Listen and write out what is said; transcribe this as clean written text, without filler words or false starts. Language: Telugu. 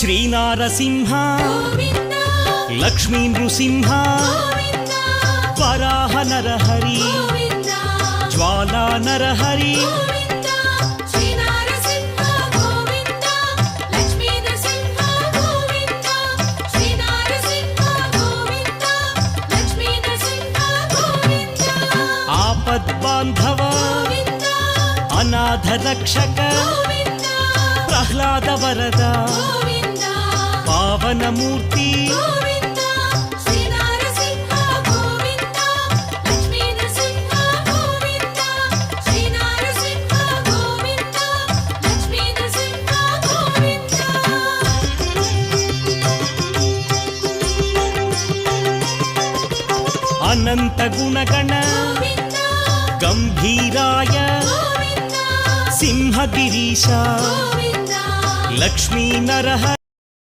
శ్రీనారసింహ లక్ష్మీ నృసింహ వరాహ నరహరి జ్వాలా నరహరి ఆపద్బాంధవ అనాథ రక్షక ప్రహ్లాద వరద పావనమూర్తి అనంత గుణగణ గంభీరాయ సింహగిరీశ లక్ష్మీ నరహరి